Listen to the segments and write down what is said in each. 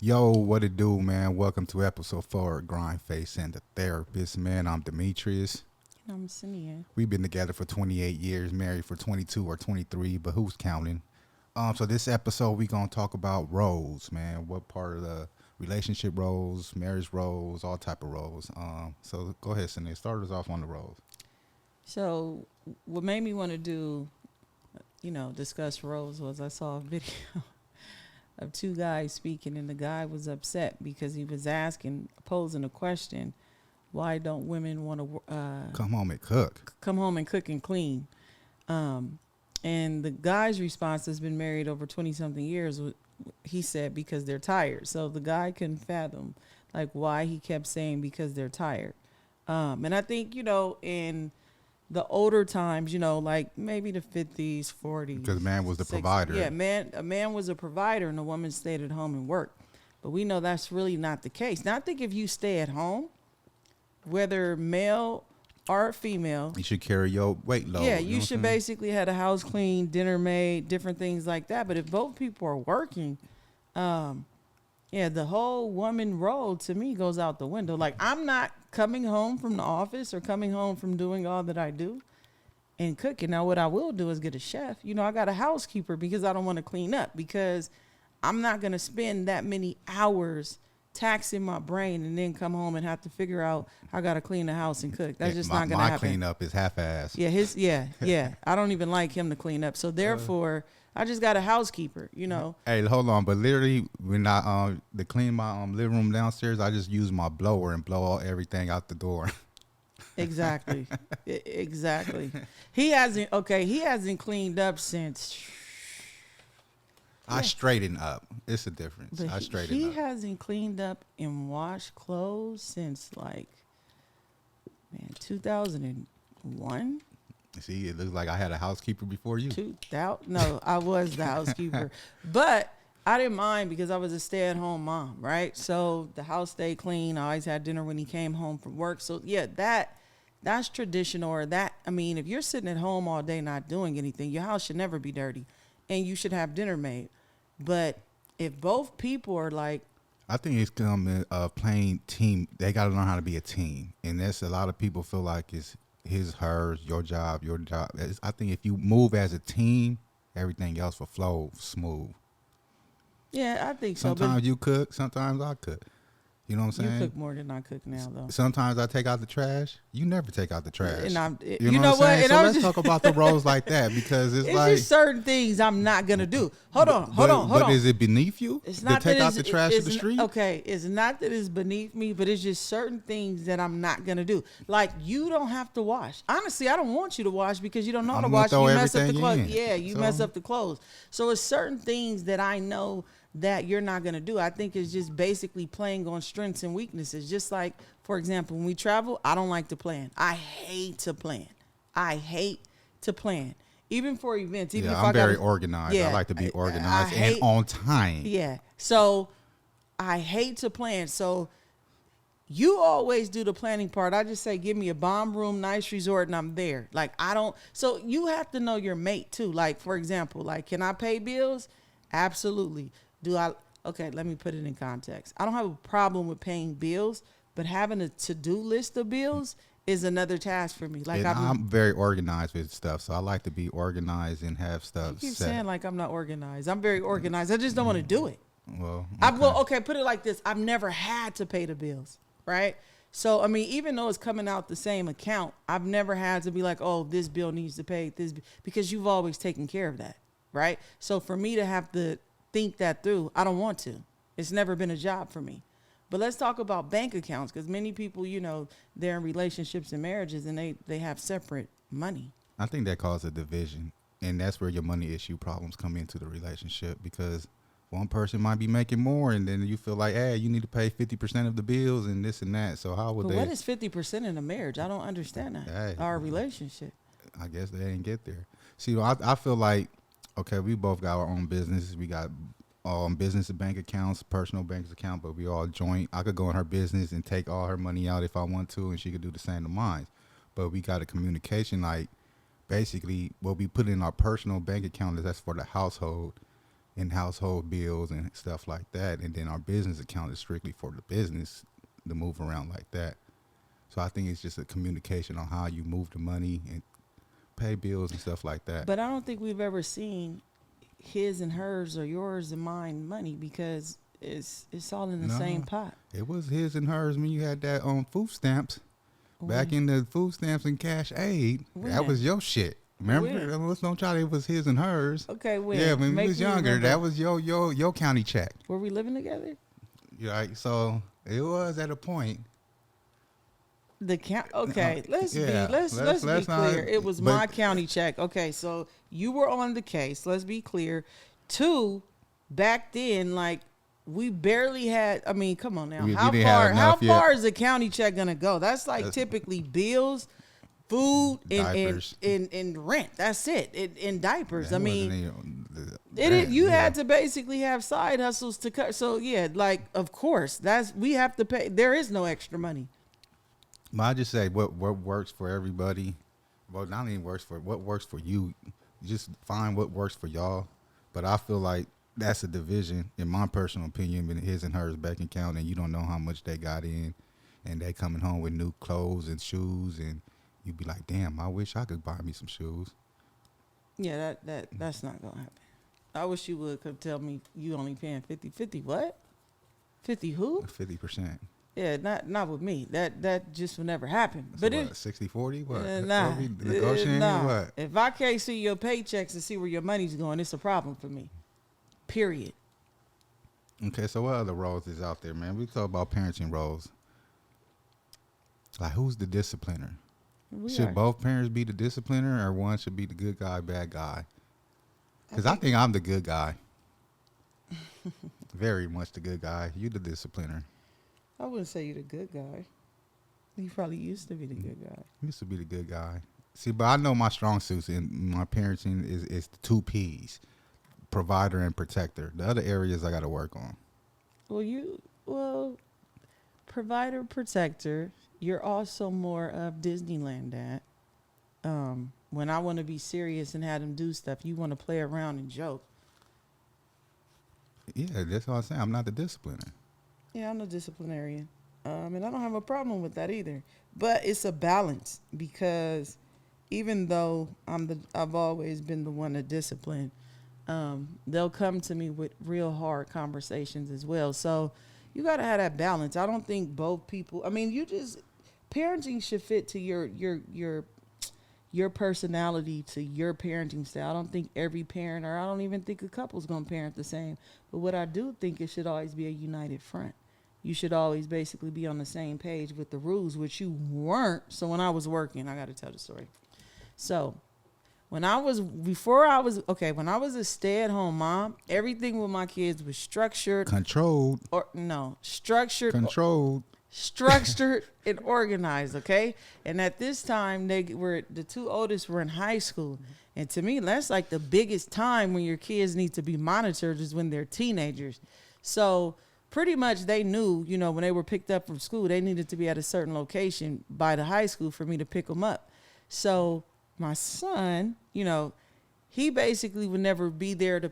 Yo, what it do, man? Welcome to episode 4 of GrindFace and the Therapist, man. I'm Dimitrius. And I'm Saniyyah. We've been together for 28 years, married for 22 or 23, but who's counting? So this episode we gonna talk about roles, man. What part of the relationship roles, marriage roles, all type of roles. So go ahead, Saniyyah. Start us off on the roles. So what made me want to do, discuss roles was I saw a video of two guys speaking, and the guy was upset because he was posing a question: why don't women want to Come home and cook. come home and cook and clean? And the guy's response has been married over 20-something years. He said because they're tired. So the guy couldn't fathom like why he kept saying because they're tired. And I think, in the older times, like maybe the 50s, 40s. Because man was the 60s, provider. Yeah, a man was a provider and a woman stayed at home and worked. But we know that's really not the case. Now, I think if you stay at home, whether male or female, You should carry your weight load. yeah, know you what should I'm saying? basically have a house clean, dinner made, different things like that. But if both people are working, the whole woman role to me goes out the window. Like, I'm not coming home from the office or coming home from doing all that I do and cooking. Now, what I will do is get a chef. I got a housekeeper because I don't want to clean up, because I'm not going to spend that many hours taxing my brain and then come home and have to figure out I got to clean the house and cook. That's just not going to My happen. cleanup is half-assed. Yeah. I don't even like him to clean up. So therefore, I just got a housekeeper, Hey, hold on, but literally when I to clean my living room downstairs, I just use my blower and blow all everything out the door. Exactly. Exactly. He hasn't cleaned up since. I straighten up. It's a difference. But I straighten he up. hasn't cleaned up and washed clothes since 2001. See, it looks like I had a housekeeper before you. 2000. No, I was the housekeeper, but I didn't mind because I was a stay-at-home mom, right? So the house stayed clean. I always had dinner when he came home from work. So yeah, that's traditional. Or if you're sitting at home all day not doing anything, your house should never be dirty, and you should have dinner made. But if both people are like, I think it's playing team. They got to learn how to be a team, and that's a lot of people feel like it's his, hers, your job. I think if you move as a team, everything else will flow smooth. yeah, I think so. Sometimes you cook, sometimes I cook. You know what I'm But saying? you cook more than I cook now, though. Sometimes I take out the trash. You never take out the trash. And you know what I'm saying? So let's talk about the roles like that, because it's like just certain things I'm not gonna do. Hold on. But is it beneath you It's to not take that out the trash to the street? Okay, it's not that it's beneath me, but it's just certain things that I'm not gonna do. Like, you don't have to wash. Honestly, I don't want you to wash because you don't know how to I'm gonna wash. throw You mess up the everything clothes. in. Yeah, you So- mess up the clothes. So it's certain things that I know that you're not gonna do. I think it's just basically playing on strengths and weaknesses. Just like, for example, when we travel, I don't like to plan. I hate to plan. Even for events. Even if I'm I very gotta, organized. Yeah, I like to be I organized hate- and on time. Yeah. So I hate to plan. So you always do the planning part. I just say, give me a bomb room, nice resort, and I'm there. Like, I don't. So you have to know your mate too. Like, for example, like, can I pay bills? Absolutely. Okay, let me put it in context. I don't have a problem with paying bills, but having a to-do list of bills is another task for me. Like, And I'm very organized with stuff, so I like to be organized and have stuff you keep set. saying like I'm not organized. I'm very organized. I just don't want to do it. Well, Okay, put it like this. I've never had to pay the bills, right? So, even though it's coming out the same account, I've never had to be like, oh, this bill needs to pay this, because you've always taken care of that, right? So for me to have to think that through, I don't want to. It's never been a job for me. But let's talk about bank accounts, because many people, they're in relationships and marriages, and they have separate money. I think that causes a division, and that's where your money issue problems come into the relationship, because one person might be making more, and then you feel like, hey, you need to pay 50% of the bills and this and that. So how would But they? what is 50% in a marriage? I don't understand that. Hey. Our relationship. I guess they didn't get there. See, I feel like, okay, we both got our own businesses. We got business bank accounts, personal bank account, but we all joint. I could go in her business and take all her money out if I want to, and she could do the same to mine. But we got a communication, like, basically what we put in our personal bank account is that's for the household, and household bills and stuff like that. And then our business account is strictly for the business to move around like that. So I think it's just a communication on how you move the money and pay bills and stuff like that. But I don't think we've ever seen his and hers or yours and mine money because it's all in the same pot. It was his and hers when you had that on food stamps. Back in the food stamps and cash aid, that was your shit. Remember? Let's don't try to, it was his and hers. Okay, when? Yeah, when we was younger, that was your county check. Were we living together? Right, so it was at a point. Okay, let's be clear. It was my county check. Okay, so you were on the case. Let's be clear. 2, back then, like we barely had. I mean, come on now. How far is a county check gonna go? That's like typically bills, food, and rent. That's it. And diapers. I mean, you had to basically have side hustles to cut. So yeah, like of course we have to pay. There is no extra money. I just say what works for everybody. Well, not even what works for you. You just find what works for y'all. But I feel like that's a division, in my personal opinion, in his and hers bank account, and you don't know how much they got in, and they coming home with new clothes and shoes, and you be like, damn, I wish I could buy me some shoes. Yeah, that's not gonna happen. I wish you would come tell me you only paying 50. 50 what? 50 who? 50%. Yeah, not with me. That just will never happen. So but what, 60-40? What? Nah. Negotiating what? If I can't see your paychecks and see where your money's going, it's a problem for me. Period. Okay, so what other roles is out there, man? We talk about parenting roles. Like, who's the discipliner? Should both parents be the discipliner, or one should be the good guy, bad guy? Because I think I'm the good guy. Very much the good guy. You the discipliner. I wouldn't say you're the good guy. You probably used to be the good guy. Used to be the good guy. See, but I know my strong suits in my parenting is the 2 P's. Provider and protector. The other areas I got to work on. Well, provider, protector. You're also more of Disneyland dad. When I want to be serious and have them do stuff, you want to play around and joke. Yeah, that's what I'm saying. I'm not the discipliner. Yeah, I'm a disciplinarian. And I don't have a problem with that either. But it's a balance because even though I've always been the one to discipline, they'll come to me with real hard conversations as well. So you got to have that balance. I don't think both people, I mean, parenting should fit to your personality, to your parenting style. I don't think every parent, or I don't even think a couple's going to parent the same. But what I do think, it should always be a united front. You should always basically be on the same page with the rules, which you weren't. So when I was working, I got to tell the story. So when I was a stay-at-home mom, everything with my kids was structured. Controlled. Structured and organized, okay? And at this time, the 2 oldest were in high school. And to me, that's like the biggest time when your kids need to be monitored is when they're teenagers. So pretty much they knew, when they were picked up from school, they needed to be at a certain location by the high school for me to pick them up. So my son, he basically would never be there to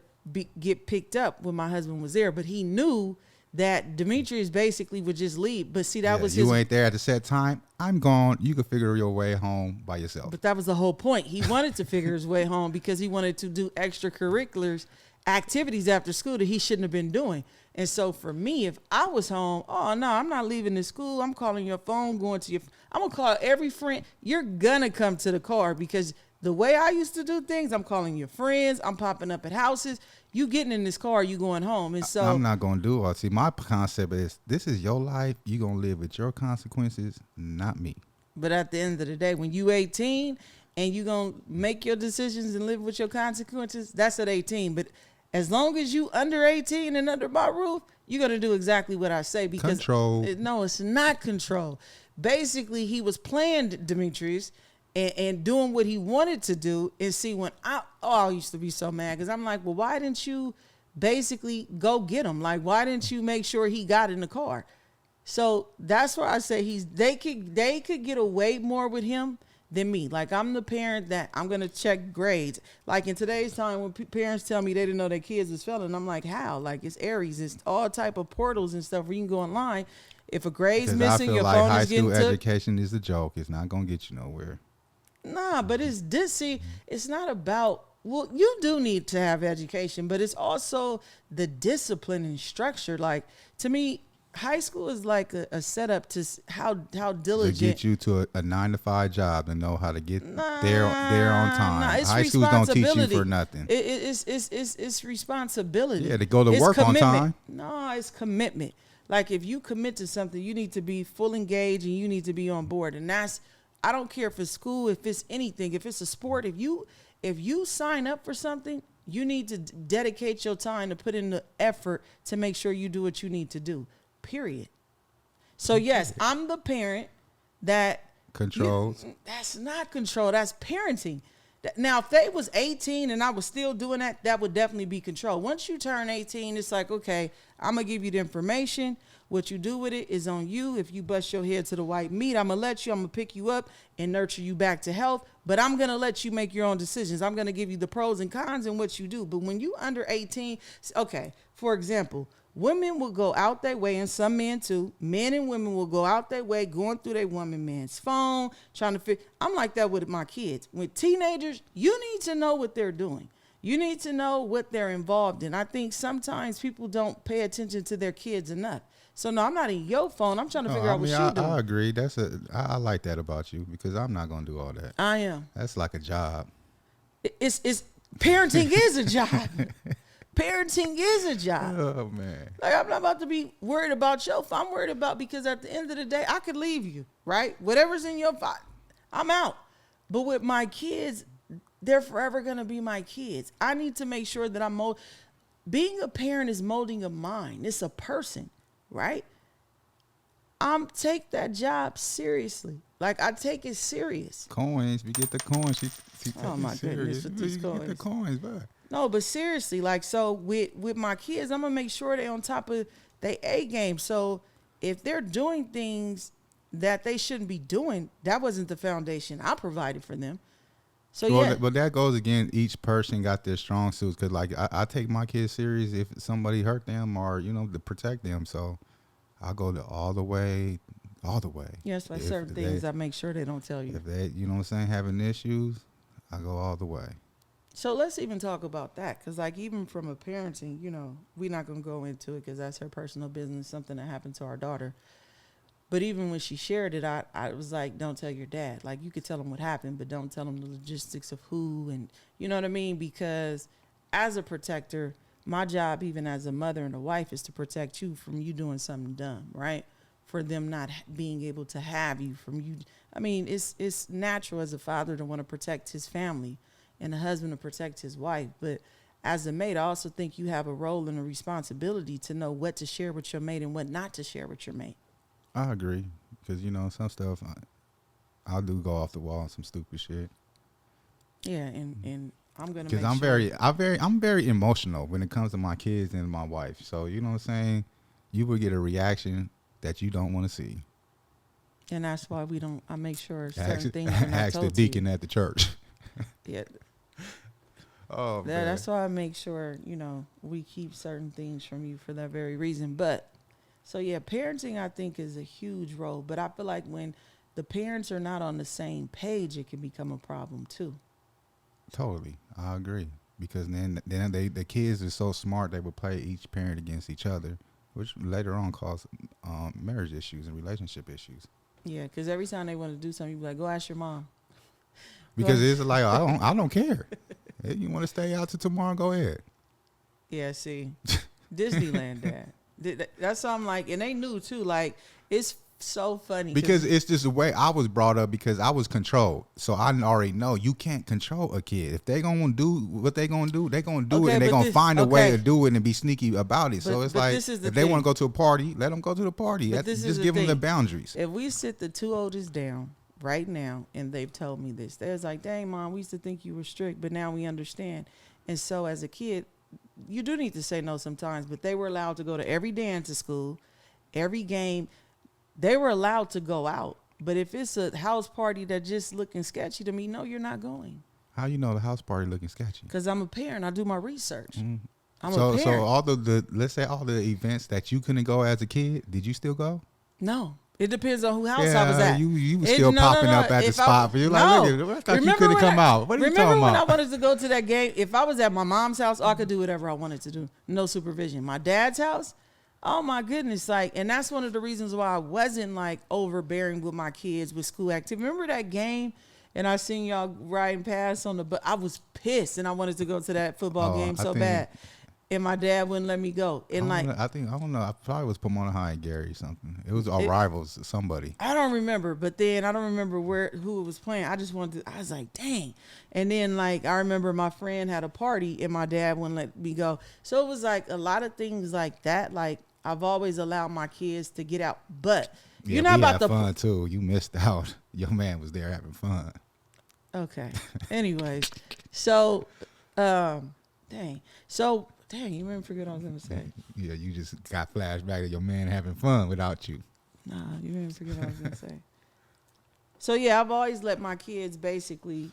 get picked up when my husband was there. But he knew that Dimitrius basically would just leave. But see, that was you ain't there at the set time. I'm gone. You can figure your way home by yourself. But that was the whole point. He wanted to figure his way home because he wanted to do extracurriculars activities after school that he shouldn't have been doing. And so for me, if I was home, oh no, I'm not leaving the school. I'm calling your phone, I'm going to call every friend. You're going to come to the car because the way I used to do things, I'm calling your friends. I'm popping up at houses. You getting in this car, you going home. And so I'm not going to do all. See, my concept is this is your life. You're going to live with your consequences, not me. But at the end of the day, when you 18 and you going to make your decisions and live with your consequences, that's at 18. But as long as you under 18 and under my roof, you're going to do exactly what I say. Because control. No, it's not control. Basically, he was playing Dimitrius and doing what he wanted to do. And see, when I used to be so mad because I'm like, well, why didn't you basically go get him? Like, why didn't you make sure he got in the car? So that's why I say they could get away more with him than me. Like, I'm the parent that I'm going to check grades. Like, in today's time, when parents tell me they didn't know their kids was failing, I'm like, how? Like, it's Aries. It's all type of portals and stuff where you can go online. If a grade's Because missing, I feel your like phone high is getting school took. education is a joke. It's not gonna get you nowhere. Nah, but it's this. See, it's not about. Well, you do need to have education, but it's also the discipline and structure. Like, to me, high school is like a setup to how To diligent. get you to a 9 to 5 job and know how to get Nah, there on time. nah, it's High schools don't teach you responsibility. for nothing. It's responsibility. Yeah, to go to It's work on commitment. time. No, it's commitment. Like, if you commit to something, you need to be full engaged and you need to be on board. And that's, I don't care if it's school, if it's anything, if it's a sport, if you sign up for something, you need to dedicate your time to put in the effort to make sure you do what you need to do. Period. So yes, I'm the parent that Controls. that's not control. That's parenting. Now, if they was 18 and I was still doing that, that would definitely be control. Once you turn 18, it's like, okay, I'm going to give you the information. What you do with it is on you. If you bust your head to the white meat, I'm going to let you. I'm going to pick you up and nurture you back to health. But I'm going to let you make your own decisions. I'm going to give you the pros and cons and what you do. But when you under 18, okay, for example, women will go out their way, and some men too. Men and women will go out their way, going through their woman man's phone, trying to fit. I'm like that with my kids. With teenagers, you need to know what they're doing. You need to know what they're involved in. I think sometimes people don't pay attention to their kids enough. So no, I'm not in your phone. I'm trying to figure out what she's doing. I agree. I like that about you because I'm not gonna do all that. I am. That's like a job. It's parenting is a job. Parenting is a job. Oh man. Like, I'm not about to be worried about your phone. I'm worried about, because at the end of the day, I could leave you, right? Whatever's in your phone, I'm out. But with my kids, they're forever going to be my kids. I need to make sure that being a parent is molding a mind. It's a person, right? Take that job seriously. Like, I take it serious. Coins, we get the coins. She Oh my goodness, with these Get the coins, bud. No, but seriously, like, so with my kids, I'm gonna make sure they're on top of their A game. So if they're doing things that they shouldn't be doing, that wasn't the foundation I provided for them. So yeah, But that goes again. Each person got their strong suits. Cause like I take my kids serious if somebody hurt them or to protect them. So I go all the way. yes, like certain things I make sure they don't tell you. If they, having issues, I go all the way. So let's even talk about that, because like, even from a parenting, we're not gonna go into it because that's her personal business, something that happened to our daughter. But even when she shared it, I was like, don't tell your dad. Like, you could tell him what happened, but don't tell him the logistics of who, and you know what I mean? Because as a protector, my job, even as a mother and a wife, is to protect you from you doing something dumb, right? For them not being able to have you, from you. I mean, it's natural as a father to want to protect his family and a husband to protect his wife. But as a mate, I also think you have a role and a responsibility to know what to share with your mate and what not to share with your mate. I agree, because some stuff I'll do go off the wall and some stupid shit. Yeah, and I'm gonna. Because I'm very emotional when it comes to my kids and my wife. So you know what I'm saying. You will get a reaction that you don't want to see. And that's why we don't. I make sure certain things are not ask told the to you. deacon at the church. Yeah. Oh man. That's why I make sure we keep certain things from you for that very reason. But so yeah, parenting I think is a huge role. But I feel like when the parents are not on the same page, it can become a problem too. Totally, I agree. Because then the kids are so smart they will play each parent against each other, which later on cause marriage issues and relationship issues. Yeah, because every time they want to do something, you be like, go ask your mom. Because it's like I don't care. Hey, you want to stay out till tomorrow? Go ahead. Yeah, see, Disneyland dad. That's what I'm like, and they knew too. Like, it's so funny because it's just the way I was brought up. Because I was controlled, so I already know you can't control a kid. If they gonna do what they gonna do, they gonna do it, and they gonna find a way to do it and be sneaky about it. So it's like if they want to go to a party, let them go to the party. Just give them the boundaries. If we sit the two oldest down right now, and they've told me this, they was like, dang mom, we used to think you were strict, but now we understand. And so as a kid, you do need to say no sometimes, but they were allowed to go to every dance at school, every game. They were allowed to go out, But if it's a house party that just looking sketchy to me, no, you're not going. How you know the house party looking sketchy? Because I'm a parent. I do my research. I'm a So parent. all the let's say all the events that you couldn't go as a kid, did you still go? No. It depends on who house I was at. You were still popping up at the spot. But you're like, look, I thought you couldn't come out. What are you talking about? Remember when I wanted to go to that game? If I was at my mom's house, I could do whatever I wanted to do. No supervision. My dad's house, oh my goodness. Like, and that's one of the reasons why I wasn't like overbearing with my kids with school activity. Remember that game? And I seen y'all riding past on the bus. I was pissed and I wanted to go to that football game so bad. And my dad wouldn't let me go. And I don't know. I probably was Pomona High and Gary or something. It was our rivals, somebody. I don't remember, but then I don't remember who it was playing. I just wanted to, I was like, dang. And then like I remember my friend had a party and my dad wouldn't let me go. So it was like a lot of things like that. Like I've always allowed my kids to get out, but you're not about to fun too. You missed out. Your man was there having fun. Okay. Anyways, so dang. So dang, you didn't forget what I was gonna say. Yeah, you just got flashback of your man having fun without you. Nah, you didn't forget what I was gonna say. So yeah, I've always let my kids basically,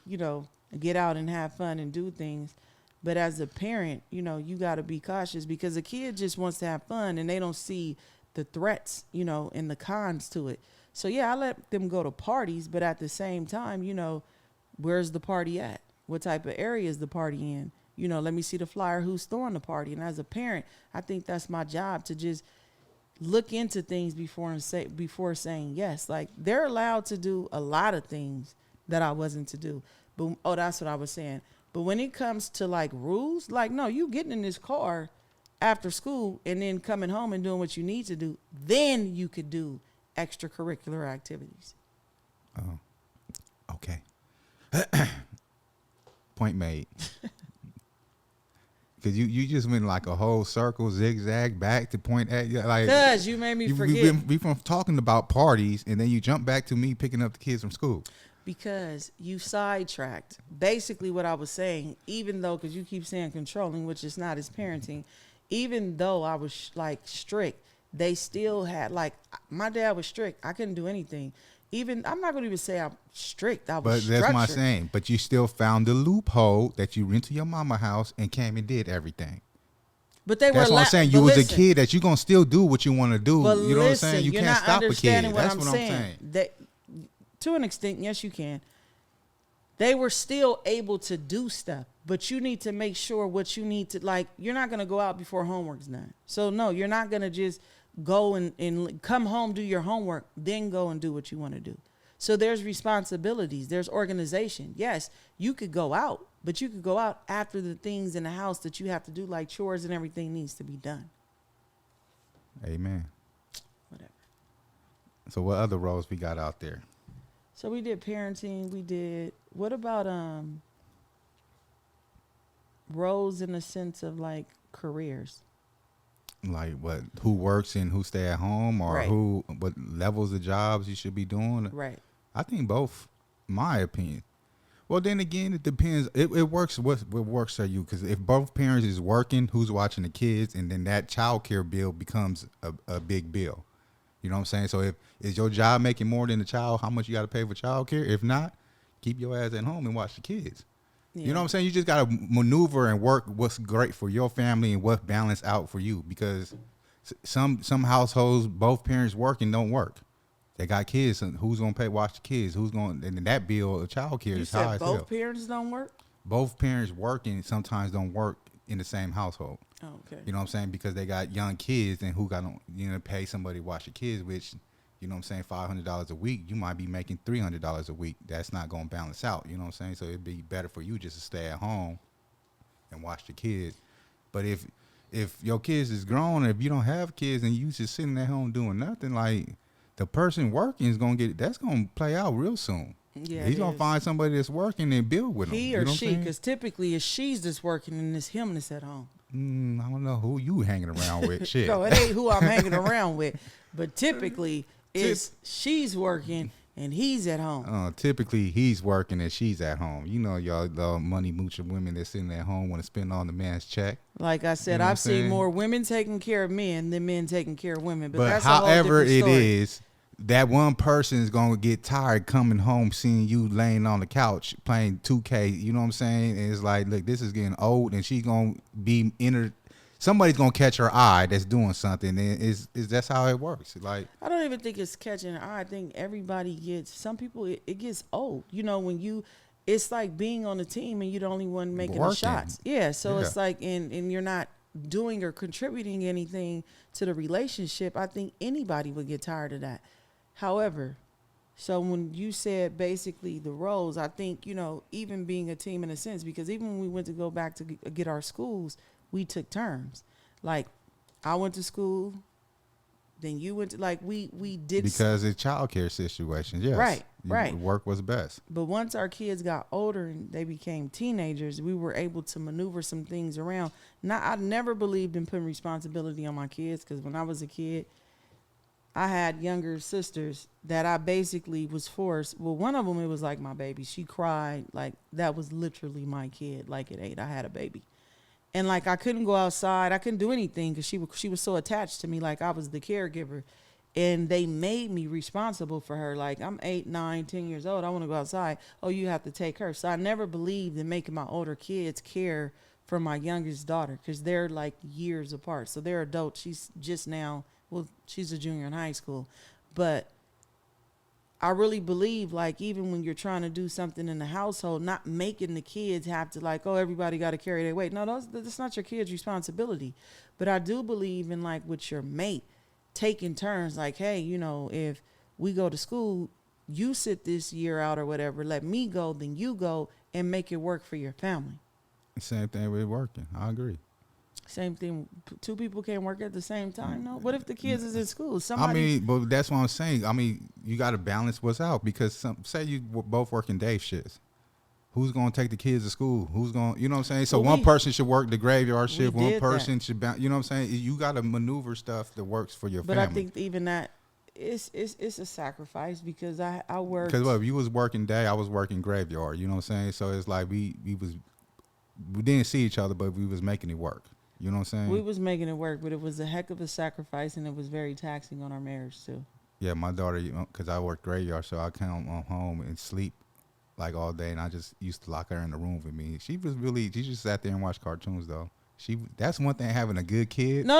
get out and have fun and do things. But as a parent, you got to be cautious because a kid just wants to have fun and they don't see the threats, and the cons to it. So yeah, I let them go to parties, but at the same time, where's the party at? What type of area is the party in? Let me see the flyer, who's throwing the party. And as a parent, I think that's my job to just look into things before saying yes. Like they're allowed to do a lot of things that I wasn't to do. But that's what I was saying. But when it comes to like rules, like no, you getting in this car after school and then coming home and doing what you need to do, then you could do extracurricular activities. Oh, okay. Point made. Because you just went like a whole circle, zigzag back to point at you. Like, because you made me forget. We from talking about parties, and then you jump back to me picking up the kids from school. Because you sidetracked. Basically what I was saying, even though, because you keep saying controlling, which is not as parenting, even though I was like strict, they still had, like, my dad was strict. I couldn't do anything. Even, I'm not going to even say I'm strict. I was structured. That's my saying. But you still found the loophole that you went to your mama house and came and did everything. But they that's were. What I'm saying. You was a kid that you gonna still do what you want to do. But you know what I'm saying? You can't stop a kid. That's what I'm saying. That, to an extent, yes, you can. They were still able to do stuff, but you need to make sure what you need to, like, you're not going to go out before homework's done. So, no, you're not going to just go and come home, do your homework, then go and do what you want to do. So there's responsibilities. There's organization. Yes, you could go out, but you could go out after the things in the house that you have to do, like chores and everything needs to be done. Amen. Whatever. So what other roles we got out there? So we did parenting. We did, what about roles in the sense of like careers? Like what? Who works and who stay at home, or right. what levels of jobs you should be doing? Right. I think both, my opinion. Well, then again, it depends. It works. What works for you? Because if both parents is working, who's watching the kids, and then that child care bill becomes a big bill. You know what I'm saying? So if is your job making more than the child, how much you got to pay for child care? If not, keep your ass at home and watch the kids. Yeah. You know what I'm saying? You just got to maneuver and work what's great for your family and what's balanced out for you. Because some households, both parents working don't work. They got kids. And who's going to watch the kids? Who's going, and that bill of child care is high as hell. Both parents don't work? Both parents working sometimes don't work in the same household. Oh, okay. You know what I'm saying? Because they got young kids, and who got to pay somebody to watch the kids, which, you know what I'm saying, $500 a week, you might be making $300 a week. That's not going to balance out. You know what I'm saying? So it'd be better for you just to stay at home and watch the kids. But if your kids is grown, if you don't have kids and you just sitting at home doing nothing, like the person working is going to that's going to play out real soon. Yeah, he's going to find somebody that's working and build with him. He or she, because typically it's she's that's working and it's him that's at home. I don't know who you hanging around with. Shit. No, it ain't who I'm hanging around with. But typically it's she's working and he's at home. Typically he's working and she's at home. You know, y'all money mooching women that's sitting at home want to spend on the man's check. Like I said, I've seen more women taking care of men than men taking care of women. But that's however a whole different story. It is, that one person is gonna get tired coming home seeing you laying on the couch playing 2K. You know what I'm saying? And it's like, look, this is getting old, and she's gonna be somebody's gonna catch her eye that's doing something, and is that's how it works. Like, I don't even think it's catching her eye. I think everybody gets. Some people it gets old. You know, when you, it's like being on a team and you're the only one making the working. shots. Yeah. So Yeah. it's like, and you're not doing or contributing anything to the relationship. I think anybody would get tired of that. However, so when you said basically the roles, I think, you know, even being a team in a sense, because even when we went to go back to get our schools, we took turns. Like, I went to school, then you went to, like, we did. Because it's childcare situations, yes. Right, right. Work was best. But once our kids got older and they became teenagers, we were able to maneuver some things around. Now, I never believed in putting responsibility on my kids, because when I was a kid, I had younger sisters that I basically was forced. Well, one of them, it was like my baby. She cried. Like, that was literally my kid. Like, at 8, I had a baby. And, like, I couldn't go outside. I couldn't do anything because she was so attached to me. Like, I was the caregiver. And they made me responsible for her. Like, I'm 8, 9, 10 years old. I want to go outside. Oh, you have to take her. So I never believed in making my older kids care for my youngest daughter, because they're, like, years apart. So they're adults. She's just now, well, she's a junior in high school. But I really believe, like, even when you're trying to do something in the household, not making the kids have to, like, oh, everybody got to carry their weight. No, that's not your kid's responsibility. But I do believe in, like, with your mate, taking turns. Like, hey, you know, if we go to school, you sit this year out or whatever, let me go, then you go, and make it work for your family. Same thing with working. I agree. Same thing. Two people can't work at the same time. No. What if the kids is in school? I mean, but that's what I'm saying. I mean, you got to balance what's out, because say you both working day shifts. Who's going to take the kids to school? Who's going, you know what I'm saying? So one person should work the graveyard shift. One person should, you know what I'm saying? You got to maneuver stuff that works for your family. But I think even that, it's a sacrifice, because I worked. Because if you was working day, I was working graveyard. You know what I'm saying? So it's like we didn't see each other, but we was making it work. You know what I'm saying? We was making it work, but it was a heck of a sacrifice, and it was very taxing on our marriage too. Yeah, my daughter, because I worked graveyard, so I come home and sleep like all day, and I just used to lock her in the room with me. She just sat there and watched cartoons though. That's one thing, having a good kid. No.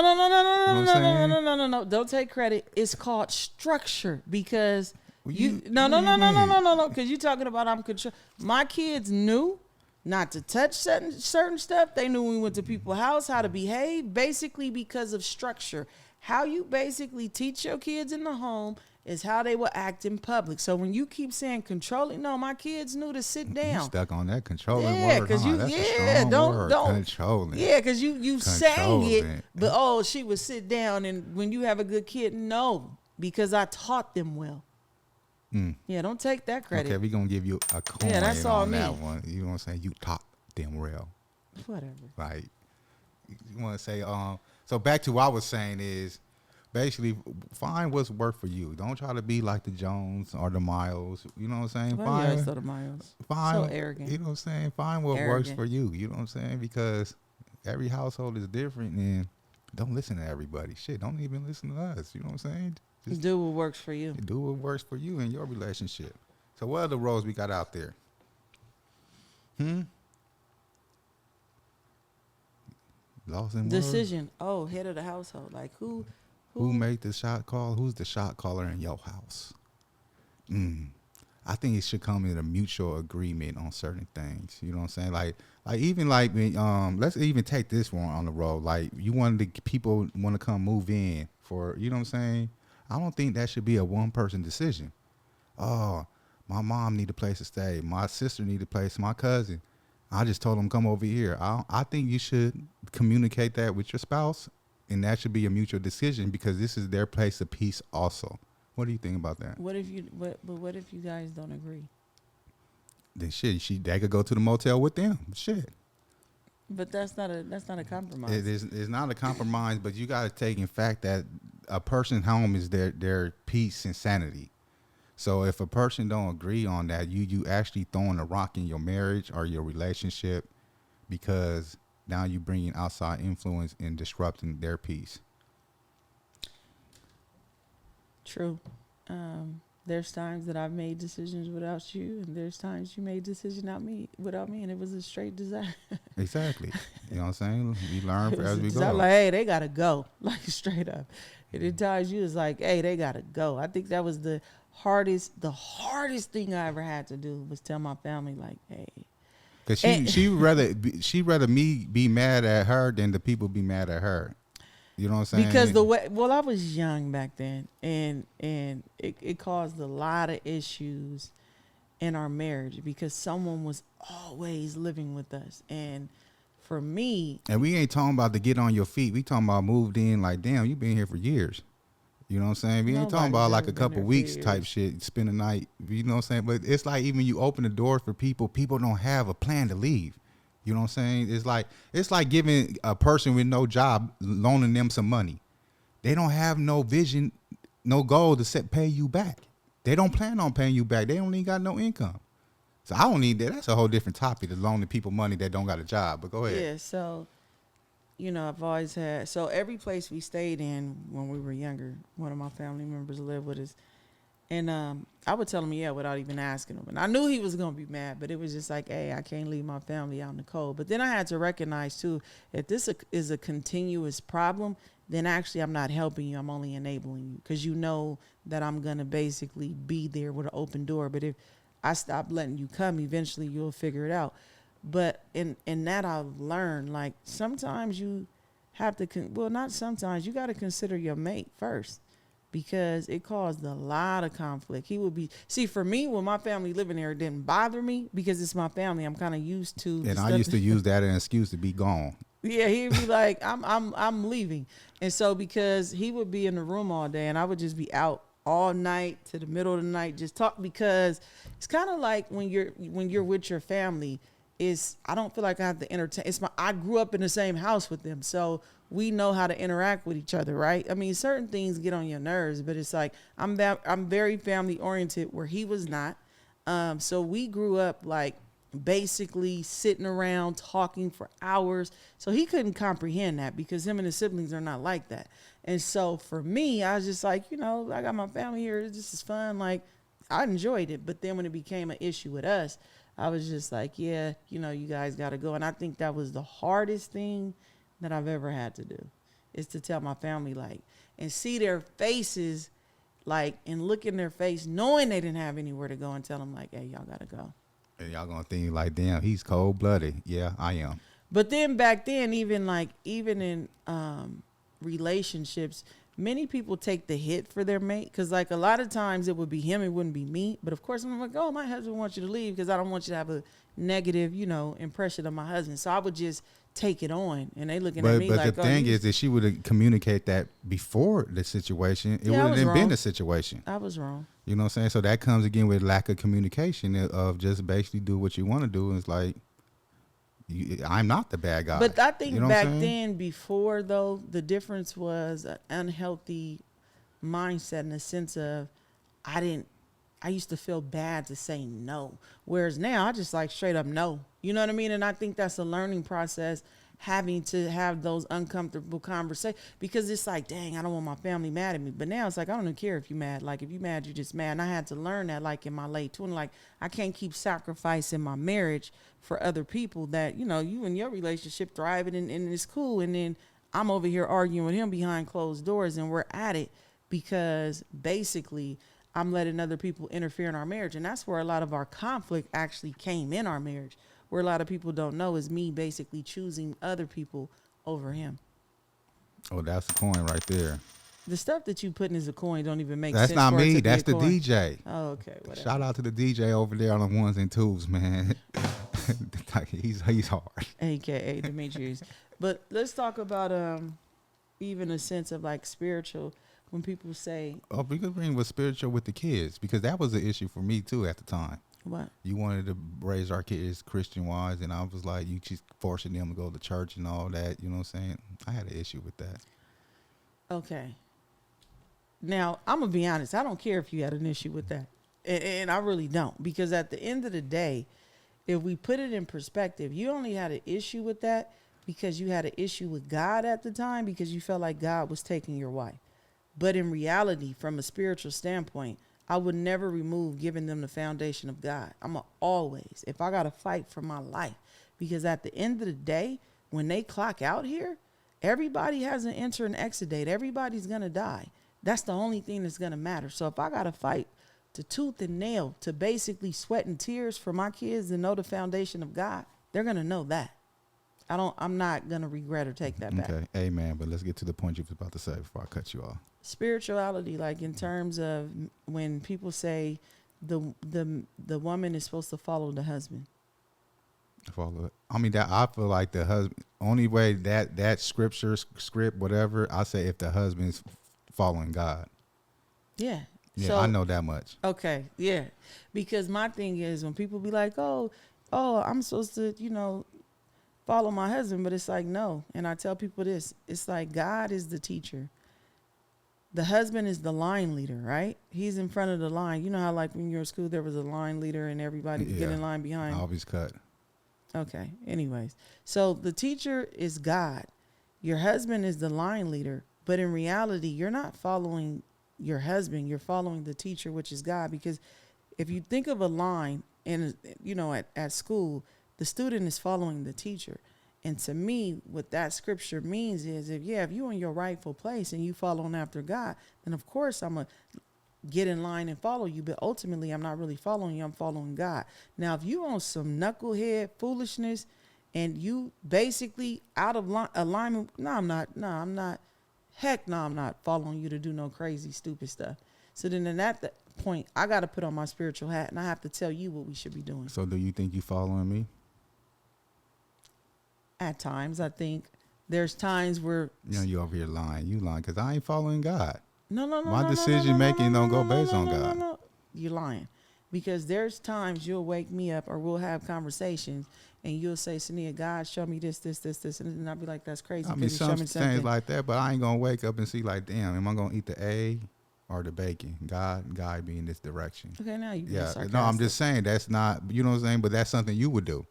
Don't take credit. It's called structure, because no. Because you're talking about I'm control. My kids knew not to touch certain stuff. They knew when we went to people's house how to behave, basically because of structure. How you basically teach your kids in the home is how they will act in public. So when you keep saying controlling, no, my kids knew to sit down. You stuck on that controlling word, because That's a strong word. Controlling. Yeah, because you sang it, but oh, she would sit down. And when you have a good kid, no, because I taught them well. Yeah, don't take that credit. Okay, we're going to give you a coin that's all on me. that one. You know what I'm saying? You taught them well. Whatever. Like, you want to say, so back to what I was saying is, basically, find what's work for you. Don't try to be like the Jones or the Miles. You know what I'm saying? Well, yeah, so the Miles. Find, so arrogant. You know what I'm saying? Find what works for you. You know what I'm saying? Because every household is different, and don't listen to everybody. Shit, don't even listen to us. You know what I'm saying? Just do what works for you. Do what works for you in your relationship. So what other roles we got out there? Lost in decision. Oh, head of the household. Like who make the shot call? Who's the shot caller in your house? I think it should come in a mutual agreement on certain things. You know what I'm saying? Like even like let's even take this one on the road. Like you wanted the people want to come move in for, you know what I'm saying? I don't think that should be a one person decision. Oh, my mom need a place to stay. My sister need a place. My cousin. I just told them come over here. I think you should communicate that with your spouse, and that should be a mutual decision, because this is their place of peace also. What do you think about that? What if you guys don't agree? Then shit, they could go to the motel with them. Shit. But that's not a compromise. It's not a compromise, but you got to take in fact that a person's home is their peace and sanity. So if a person don't agree on that, you actually throwing a rock in your marriage or your relationship, because now you bringing outside influence and disrupting their peace. True. There's times that I've made decisions without you, and there's times you made decisions without me, and it was a straight disaster. Exactly. You know what I'm saying? We learn It was as a we disaster. go. Like, hey, they gotta go, like straight up. And at times you was like, hey, they gotta go. I think that was the hardest thing I ever had to do was tell my family, like, hey. Cause And, she rather me be mad at her than the people be mad at her. You know what I'm saying? because I was young back then, and it caused a lot of issues in our marriage because someone was always living with us. And for me, and we ain't talking about to get on your feet. We talking about moved in. Like, damn, you been here for years. You know what I'm saying? We ain't talking nobody's about like ever a been couple there for weeks type years. shit. Spend a night. You know what I'm saying? But it's like even you open the door for people. People don't have a plan to leave. You know what I'm saying? It's like giving a person with no job, loaning them some money. They don't have no vision, no goal to pay you back. They don't plan on paying you back. They don't even got no income. So I don't need that. That's a whole different topic, to loaning people money that don't got a job. But go ahead. Yeah, so I've always had, so every place we stayed in when we were younger, one of my family members lived with us. And I would tell him, yeah, without even asking him. And I knew he was going to be mad, but it was just like, hey, I can't leave my family out in the cold. But then I had to recognize, too, if this is a continuous problem, then actually I'm not helping you. I'm only enabling you because you know that I'm going to basically be there with an open door. But if I stop letting you come, eventually you'll figure it out. But in that I've learned, like, sometimes you have to, not sometimes, you got to consider your mate first. Because it caused a lot of conflict. He would be, see, for me, when my family living there, it didn't bother me because it's my family. I'm kind of used to. And I used to use that as an excuse to be gone. Yeah, he'd be like, I'm leaving. And so because he would be in the room all day and I would just be out all night to the middle of the night, just talk, because it's kind of like when you're with your family, I don't feel like I have to entertain. I grew up in the same house with them. So we know how to interact with each other, right? I mean, certain things get on your nerves, but it's like I'm very family oriented where he was not. So we grew up like basically sitting around talking for hours. So he couldn't comprehend that because him and his siblings are not like that. And so for me, I was just like, I got my family here. This is fun. Like, I enjoyed it. But then when it became an issue with us, I was just like, yeah, you guys got to go. And I think that was the hardest thing that I've ever had to do, is to tell my family, like, and see their faces, like, and look in their face, knowing they didn't have anywhere to go, and tell them, like, hey, y'all got to go. And y'all gonna think like, damn, he's cold blooded. Yeah, I am. But then back then, even in relationships, many people take the hit for their mate, because like a lot of times it would be him, it wouldn't be me. But of course I'm like, oh, my husband wants you to leave because I don't want you to have a negative, impression of my husband. So I would just take it on, and they looking at me like, the thing is that she would have communicated that before the situation. It wouldn't have been a situation. I was wrong. You know what I'm saying? So that comes again with lack of communication of just basically do what you want to do. And it's like, I'm not the bad guy. But I think back then, then, before though, the difference was an unhealthy mindset in the sense of I used to feel bad to say no. Whereas now I just like straight up no. You know what I mean? And I think that's a learning process, having to have those uncomfortable conversations, because it's like, dang, I don't want my family mad at me. But now it's like, I don't even care if you're mad. Like, if you're mad, you're just mad. And I had to learn that, like, in my late 20s, like, I can't keep sacrificing my marriage for other people that, you and your relationship thriving and it's cool. And then I'm over here arguing with him behind closed doors, and we're at it because basically I'm letting other people interfere in our marriage. And that's where a lot of our conflict actually came in our marriage. Where a lot of people don't know is me basically choosing other people over him. Oh, that's the coin right there. The stuff that you putting as a coin don't even make sense. That's not for it me. to be That's a the coin. DJ. Oh, okay. Whatever. Shout out to the DJ over there on the ones and twos, man. he's hard. AKA Dimitrius. But let's talk about even a sense of like spiritual. When people say, oh, we could bring with spiritual with the kids, because that was an issue for me too at the time. What? You wanted to raise our kids Christian wise, and I was like, you just forcing them to go to church and all that. You know what I'm saying? I had an issue with that. Okay. Now, I'm going to be honest. I don't care if you had an issue with that. And I really don't. Because at the end of the day, if we put it in perspective, you only had an issue with that because you had an issue with God at the time, because you felt like God was taking your wife. But in reality, from a spiritual standpoint, I would never remove giving them the foundation of God. Always, if I got to fight for my life, because at the end of the day, when they clock out here, everybody has an enter and exit date. Everybody's going to die. That's the only thing that's going to matter. So if I got to fight to tooth and nail, to basically sweat and tears for my kids to know the foundation of God, they're going to know that. I'm not going to regret or take that back. Okay, amen. But let's get to the point you was about to say before I cut you off. Spirituality, like in terms of when people say the woman is supposed to follow the husband. Follow it. I mean, that I feel like the husband, only way that script, whatever, I say if the husband is following God. Yeah. Yeah, so, I know that much. Okay, yeah. Because my thing is when people be like, oh, I'm supposed to, follow my husband, but it's like, no. And I tell people this, it's like God is the teacher. The husband is the line leader, right? He's in front of the line. You know how like when you're in school, there was a line leader and everybody would get in line behind. I always cut. Okay. Anyways, so the teacher is God. Your husband is the line leader. But in reality, you're not following your husband. You're following the teacher, which is God. Because if you think of a line and, at school, the student is following the teacher. And to me, what that scripture means is if you're in your rightful place and you following after God, then of course I'm going to get in line and follow you. But ultimately, I'm not really following you. I'm following God. Now, if you on some knucklehead foolishness and you basically out of alignment, I'm not. Heck no, I'm not following you to do no crazy, stupid stuff. So then at that point, I got to put on my spiritual hat and I have to tell you what we should be doing. So do you think you following me? At times, I think there's times where you over here lying. You lying because I ain't following God. No. My decision making don't go based on God. No. You're lying, because there's times you'll wake me up or we'll have conversations and you'll say, Saniyyah, God, show me this, and I'll be like, that's crazy. I mean, some things like that, but I ain't gonna wake up and see like, damn, am I gonna eat the egg or the bacon? God be in this direction. Okay, now you sarcastic. No, I'm just saying that's not, you know what I'm saying, but that's something you would do.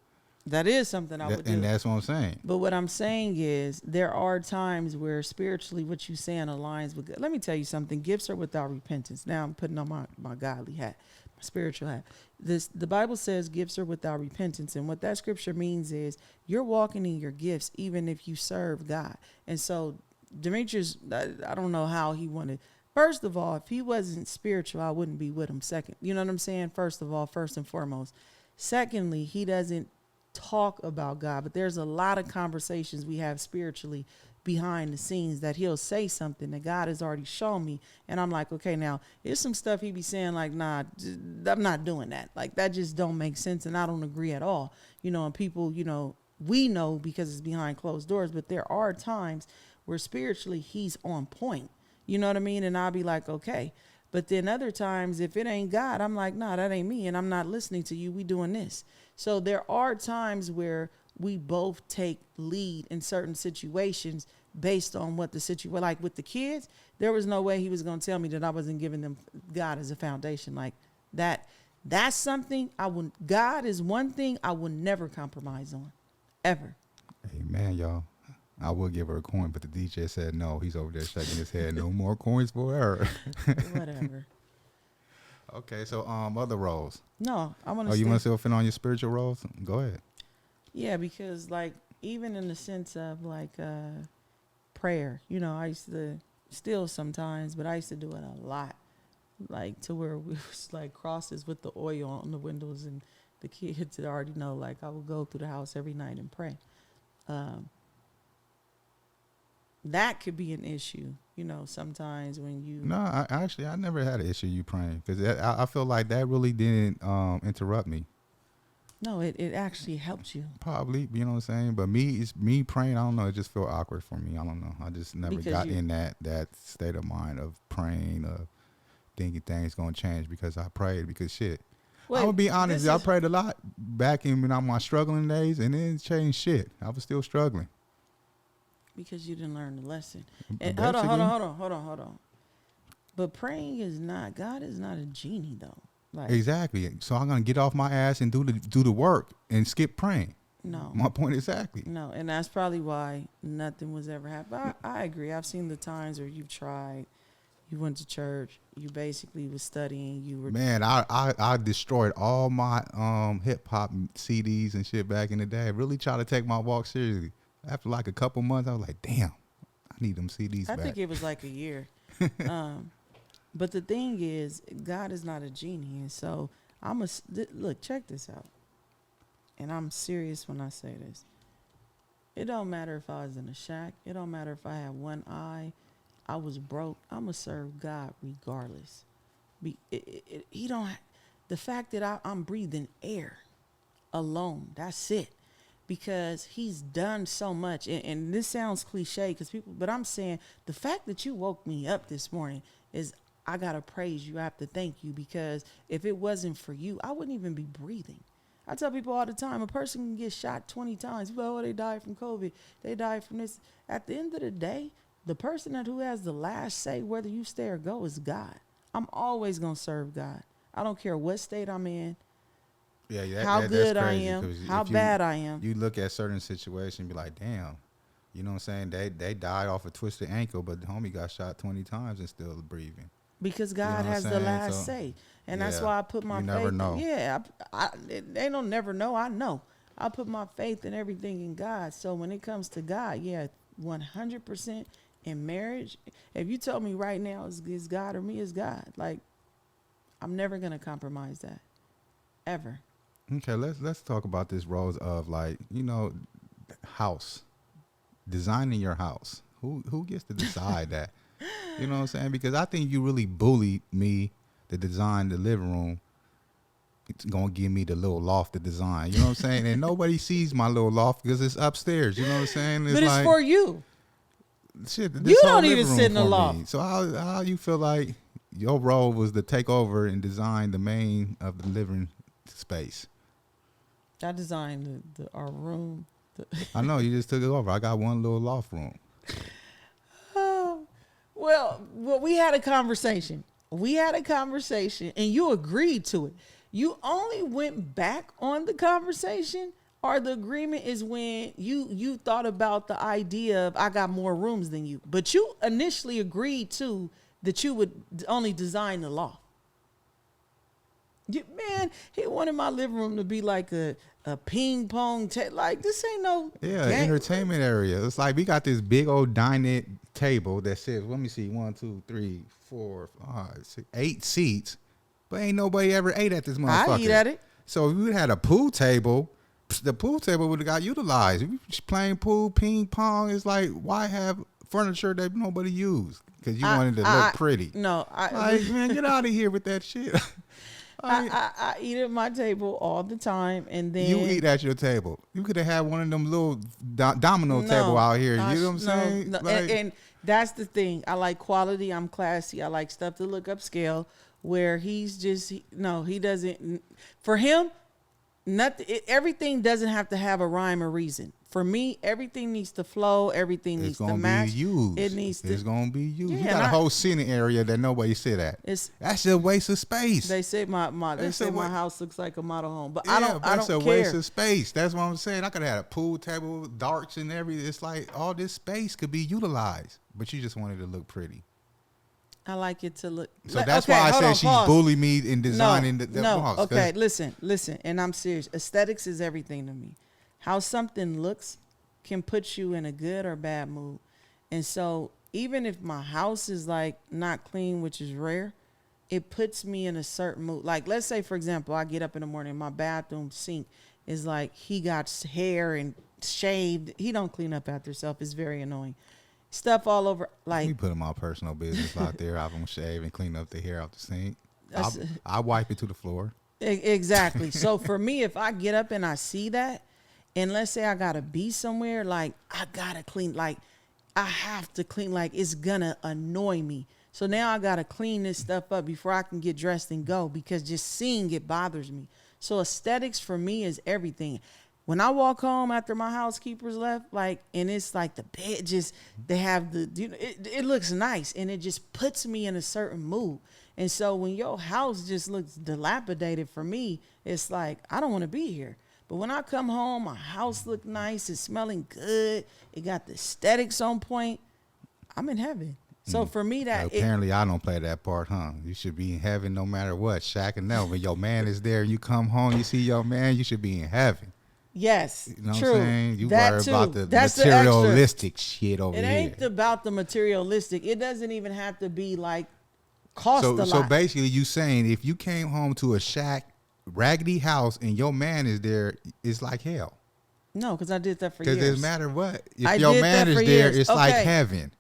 That is something I would do. And that's what I'm saying. But what I'm saying is there are times where spiritually what you're saying aligns with God. Let me tell you something. Gifts are without repentance. Now I'm putting on my godly hat, my spiritual hat. The Bible says gifts are without repentance. And what that scripture means is you're walking in your gifts even if you serve God. And so Dimitrius, I don't know how he wanted. First of all, if he wasn't spiritual, I wouldn't be with him. Second, you know what I'm saying? First and foremost. Secondly, he doesn't talk about God, but there's a lot of conversations we have spiritually behind the scenes that he'll say something that God has already shown me, and I'm like, okay, now there's some stuff he be saying like, nah, I'm not doing that, like that just don't make sense and I don't agree at all, and people, we know because it's behind closed doors, but there are times where spiritually he's on point, you know what I mean, and I'll be like, okay. But then other times, if it ain't God, I'm like, nah, that ain't me, and I'm not listening to you. We doing this. So there are times where we both take lead in certain situations based on what the situation, like with the kids, there was no way he was going to tell me that I wasn't giving them God as a foundation. Like that, that's something God is one thing I will never compromise on, ever. Amen, y'all. I would give her a coin, but the DJ said no. He's over there shaking his head. No more coins for her. Whatever. Okay, so other roles. No, I want to. Oh, you want to still fit on your spiritual roles? Go ahead. Yeah, because like even in the sense of like prayer, I used to still sometimes, but I used to do it a lot, like to where we was like crosses with the oil on the windows, and the kids had already know. Like I would go through the house every night and pray. That could be an issue, sometimes when you... No, I never had an issue you praying, because I feel like that really didn't interrupt me. No, it actually helps you. Probably, you know what I'm saying? But me praying, I don't know, it just felt awkward for me. I don't know. I just never got in that state of mind of praying, of thinking things going to change because I prayed, because shit. I'm going to be honest, I prayed a lot back in my struggling days, and it didn't change shit. I was still struggling. Because you didn't learn the lesson. And hold on. But praying is not, God is not a genie though. Like, exactly. So I'm gonna get off my ass and do the work and skip praying. No. My point exactly. No, and that's probably why nothing was ever happening. I agree. I've seen the times where you've tried You went to church. You basically was studying. You were Man, I destroyed all my hip hop CDs and shit back in the day. I really tried to take my walk seriously. After like a couple months, I was like, damn, I need them CDs I back. think it was like a year. But the thing is, God is not a genie, and so look. Check this out, and I'm serious when I say this. It don't matter if I was in a shack. It don't matter if I had one eye. I was broke. I'ma serve God regardless. He don't. The fact that I'm breathing air alone. That's it. Because he's done so much, and this sounds cliche, but I'm saying the fact that you woke me up this morning is I gotta praise you. I have to thank you, because if it wasn't for you, I wouldn't even be breathing. I tell people all the time, a person can get shot 20 times. People, oh, they died from COVID. They died from this. At the end of the day, the person who has the last say whether you stay or go is God. I'm always gonna serve God. I don't care what state I'm in. Yeah, how good that's I crazy, am, how bad I am. You look at certain situations and be like, damn, you know what I'm saying? They died off a twisted ankle, but the homie got shot 20 times and still breathing. Because God has the last say. And that's why I put my faith. You never know. They don't never know. I know. I put my faith and everything in God. So when it comes to God, 100% in marriage. If you told me right now it's God or me, it's God. Like, I'm never going to compromise that. Ever. Okay, let's talk about this roles of, like, you know, house, designing your house. Who gets to decide that? You know what I'm saying? Because I think you really bullied me to design the living room. It's gonna give me the little loft to design. You know what I'm saying? And nobody sees my little loft because it's upstairs. You know what I'm saying? But it's like, for you. Shit, you don't even sit in the loft. So how you feel like your role was to take over and design the main of the living space? I designed our room. I know, you just took it over. I got one little loft room. Well, we had a conversation. And you agreed to it. You only went back on the conversation, or the agreement is when you thought about the idea of I got more rooms than you. But you initially agreed to that you would only design the loft. Man, he wanted my living room to be like a ping pong like, this ain't no entertainment area. It's like we got this big old dining table that says, let me see, 1, 2, 3, 4, 5, 6, 8 seats, but ain't nobody ever ate at this motherfucker. I eat at it. So if we had a pool table, the pool table would have got utilized. If we just playing pool, ping pong, it's like, why have furniture that nobody used? Because you wanted to look pretty. No, man, get out of here with that shit. I eat at my table all the time, and then you eat at your table. You could have had one of them little domino table out here. You know what I'm saying? No. Like, and that's the thing. I like quality. I'm classy. I like stuff to look upscale. Where he's just he doesn't. For him, everything doesn't have to have a rhyme or reason. For me, everything needs to flow. Everything needs to match. It's gonna be used. You got a whole sitting area that nobody sit at. That's a waste of space. They say my house looks like a model home, but I don't care. That's a waste of space. That's what I'm saying. I could have had a pool table, darts, and everything. It's like all this space could be utilized, but you just wanted to look pretty. I like it to look. So that's why I said she's bullied me in designing the house. Okay, listen, and I'm serious. Aesthetics is everything to me. How something looks can put you in a good or bad mood. And so even if my house is like not clean, which is rare, it puts me in a certain mood. Like, let's say, for example, I get up in the morning, my bathroom sink is like he got hair and shaved. He don't clean up after himself. It's very annoying. Stuff all over. Like, we put my personal business out there. I don't shave and clean up the hair out the sink. I wipe it to the floor. Exactly. So for me, if I get up and I see that, and let's say I gotta be somewhere, like I gotta clean, like I have to clean, like it's gonna annoy me. So now I gotta clean this stuff up before I can get dressed and go, because just seeing it bothers me. So aesthetics for me is everything. When I walk home after my housekeeper's left, like, and it's like the bed just, they have the, it looks nice, and it just puts me in a certain mood. And so when your house just looks dilapidated, for me, it's like, I don't want to be here. But when I come home, my house look nice, it's smelling good, it got the aesthetics on point, I'm in heaven. So for me, apparently I don't play that part, huh? You should be in heaven no matter what. Shacking out when your man is there and you come home, you see your man, you should be in heaven. Yes, you know true. What I'm saying? You that worry too. about the That's materialistic shit over here. It here. ain't about the materialistic. It doesn't even have to be like cost a lot. So basically, you saying if you came home to a shack, raggedy house, and your man is there, it's like hell. No, because I did that for years. Because it doesn't matter what. If your man is there, years. it's like heaven.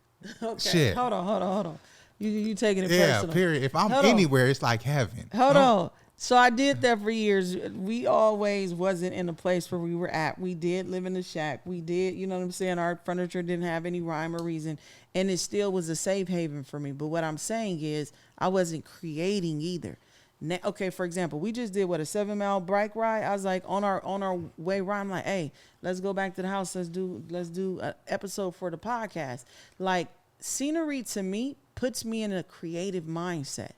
Okay. Shit. Hold on. You taking it personal. Yeah, period. If I'm anywhere, it's like heaven. Hold on. So I did that for years. We always wasn't in a place where we were at. We did live in the shack. We did, you know what I'm saying? Our furniture didn't have any rhyme or reason. And it still was a safe haven for me. But what I'm saying is I wasn't creating either. Now, okay, for example, we just did a 7-mile bike ride. I was like on our way ride. I'm like, hey, let's go back to the house. Let's do an episode for the podcast. Like scenery to me puts me in a creative mindset.